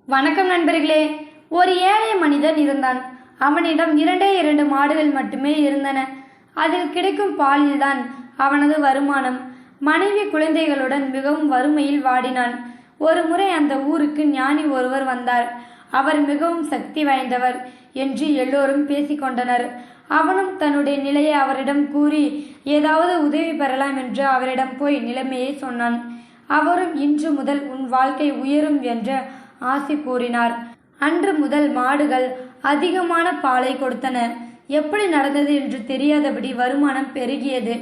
வணக்கம் நண்பர்களே. ஒரு ஏழை மனிதன் இருந்தான். அவனிடம் இரண்டு மாடுகள் மட்டுமே இருந்தன. அதில் கிடைக்கும் பாலில்தான் அவனது வருமானம். மனைவி குழந்தைகளுடன் மிகவும் வறுமையில் வாடினான். ஒரு முறை அந்த ஊருக்கு ஞானி ஒருவர் வந்தார். அவர் மிகவும் சக்தி வாய்ந்தவர் என்று எல்லோரும் பேசிக்கொண்டனர். அவனும் தன்னுடைய நிலையை அவரிடம் கூறி ஏதாவது உதவி பெறலாம் என்று அவரிடம் போய் நிலைமையை சொன்னான். அவரும் இன்று முதல் உன் வாழ்க்கை உயரும் என்று ஆசி கூறினார். அன்று முதல் மாடுகள் அதிகமான பாலை கொடுத்தன. எப்படி நடந்தது என்று தெரியாதபடி வருமானம் பெருகியது.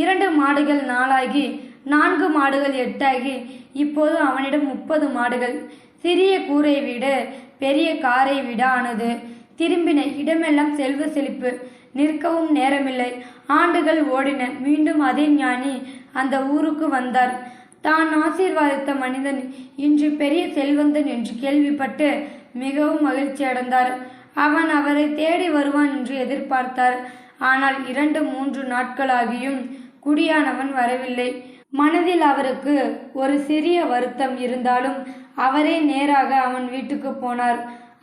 2 மாடுகள் 4 4 மாடுகள் 8 இப்போது அவனிடம் 30 மாடுகள். சிறிய கூரை வீடு பெரிய காரை வீடு ஆனது. திரும்பின இடமெல்லாம் செல்வ செழிப்பு. நிற்கவும் நேரமில்லை. ஆண்டுகள் ஓடின. மீண்டும் அதே ஞானி அந்த ஊருக்கு வந்தார். தான் ஆசீர்வாதித்த மனிதன் இன்று பெரிய செல்வந்தன் என்று கேள்விப்பட்டு மிகவும் மகிழ்ச்சி அடைந்தார். அவன் அவரை தேடி வருவான் என்று எதிர்பார்த்தார். ஆனால் 2-3 நாட்களாகியும் குடியானவன் வரவில்லை. மனதில் அவருக்கு ஒரு சிறிய வருத்தம் இருந்தாலும் அவரே நேராக அவன் வீட்டுக்கு போனார்.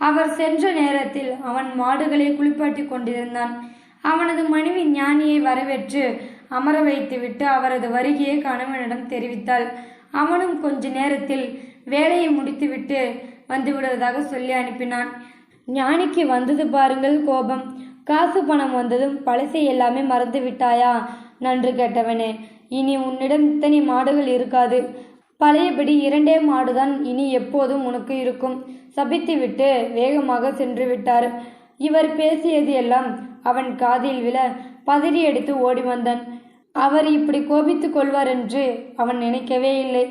அவர் சென்ற நேரத்தில் அவன் மாடுகளை குளிப்பாட்டி கொண்டிருந்தான். அவனது மனைவி ஞானியை வரவேற்று அமர வைத்துவிட்டு அவரது வருகையை கணவனிடம் தெரிவித்தாள். அவனும் கொஞ்ச நேரத்தில் வேலையை முடித்துவிட்டு வந்துவிடுவதாக சொல்லி அனுப்பினான். ஞானிக்கு வந்தது பாருங்கள் கோபம். காசு பணம் வந்ததும் பழசை எல்லாமே மறந்து விட்டாயா? நன்று கேட்டவனே, இனி உன்னிடம் இத்தனை மாடுகள் இருக்காது. பழையபடி 2 மாடுதான் இனி எப்போதும் உனக்கு இருக்கும். சபித்துவிட்டு வேகமாக சென்று விட்டார். இவர் பேசியது எல்லாம் அவன் காதில் விழ பதறி அடித்து ஓடி வந்தான். அவர் இப்படி கோபித்துக் கொள்வார் என்று அவன் நினைக்கவே இல்லை.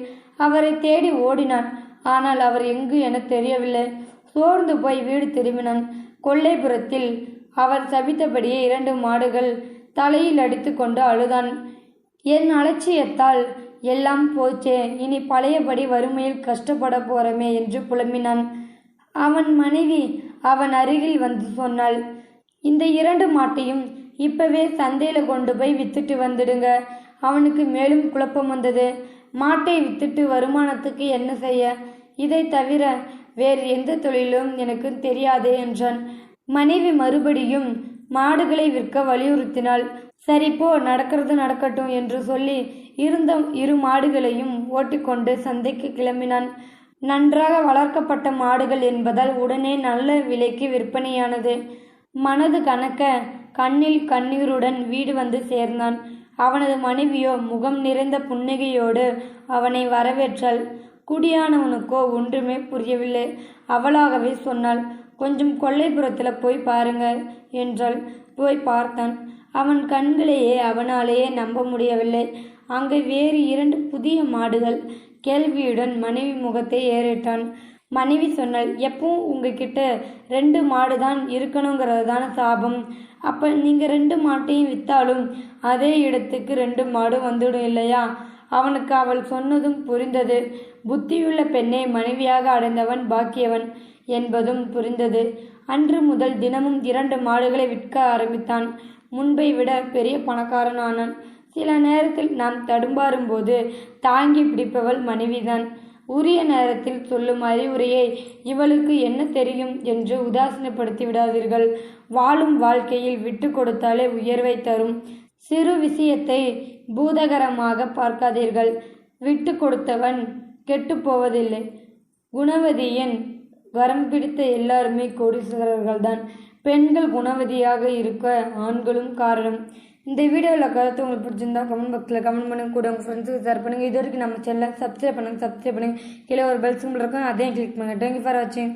அவரை தேடி ஓடினான். ஆனால் அவர் எங்கு என தெரியவில்லை. சோர்ந்து போய் வீடு திரும்பினான். கொல்லைப்புறத்தில் அவர் சபித்தபடியே 2 மாடுகள் தலையில் அடித்து கொண்டு அழுதான். என் அலட்சியத்தால் எல்லாம் போச்சே, இனி பழையபடி வறுமையில் கஷ்டப்பட போறமே என்று புலம்பினான். அவன் மனைவி அவன் அருகில் வந்து சொன்னாள், இந்த 2 மாட்டையும் இப்பவே சந்தையில கொண்டு போய் வித்துட்டு வந்துடுங்க. அவனுக்கு மேலும் குழப்பம் வந்தது. மாட்டை வித்துட்டு வருமானத்துக்கு என்ன செய்ய? இதை தவிர வேறு எந்த தொழிலும் எனக்கு தெரியாதே என்றான். மனைவி மறுபடியும் மாடுகளை விற்க வலியுறுத்தினாள். சரி போ, நடக்கிறது நடக்கட்டும் என்று சொல்லி இருந்த 2 மாடுகளையும் ஓட்டிக்கொண்டு சந்தைக்கு கிளம்பினான். நன்றாக வளர்க்கப்பட்ட மாடுகள் என்பதால் உடனே நல்ல விலைக்கு விற்பனையானது. மனது கணக்க கண்ணில் கண்ணீருடன் வீடு வந்து சேர்ந்தான். அவனது மனைவியோ முகம் நிறைந்த புன்னகையோடு அவனை வரவேற்றாள். குடியானவனுக்கோ ஒன்றுமே புரியவில்லை. அவளாகவே சொன்னாள், கொஞ்சம் கொல்லைப்புறத்தில் போய் பாருங்க என்றாள். போய் பார்த்தான். அவன் கண்களையே அவனாலேயே நம்ப முடியவில்லை. அங்கே வேறு 2 புதிய மாடுகள். கேள்வியுடன் மனைவி முகத்தை ஏறிட்டான். மனைவி சொன்னாள், எப்பவும் உங்ககிட்ட 2 மாடு தான் இருக்கணுங்கிறது தானே சாபம். அப்போ நீங்கள் 2 மாட்டையும் விற்றாலும் அதே இடத்துக்கு 2 மாடு வந்துடும் இல்லையா? அவனுக்கு அவள் சொன்னதும் புரிந்தது. புத்தியுள்ள பெண்ணை மனைவியாக அடைந்தவன் பாக்கியவன் என்பதும் புரிந்தது. அன்று முதல் தினமும் 2 மாடுகளை விற்க ஆரம்பித்தான். முன்பை விட பெரிய பணக்காரனானான். சில நேரத்தில் நாம் தடுமாறும் போது தாங்கி பிடிப்பவள் மனைவிதான். உரிய நேரத்தில் சொல்லும் அறிவுரையை இவளுக்கு என்ன தெரியும் என்று உதாசீனப்படுத்தி விடாதீர்கள். வாழும் வாழ்க்கையில் விட்டு கொடுத்தாலே உயர்வை தரும். சிறு விஷயத்தை பூதகரமாக பார்க்காதீர்கள். விட்டு கொடுத்தவன் கெட்டு போவதில்லை. குணவதியின் வரம் பிடித்த எல்லாருமே கோடீஸ்வரர்கள்தான். பெண்கள் குணவதியாக இருக்க ஆண்களும் காரணம். இந்த வீடியோவில் கருத்து உங்களுக்கு பிடிச்சிருந்தா கமெண்ட் பாக்ஸில் கமெண்ட் பண்ணுங்க. கூட உங்கள் ஃப்ரெண்ட்ஸுக்கு ஷேர் பண்ணுங்கள். இது வரைக்கும் நம்ம சேனலை சப்ஸ்கிரைப் பண்ணுங்கள். கீழே ஒரு பெல் சிம்பிள் இருக்கும், அதையும் கிளிக் பண்ணுங்கள். தேங்க்யூ ஃபார் வாட்சிங்.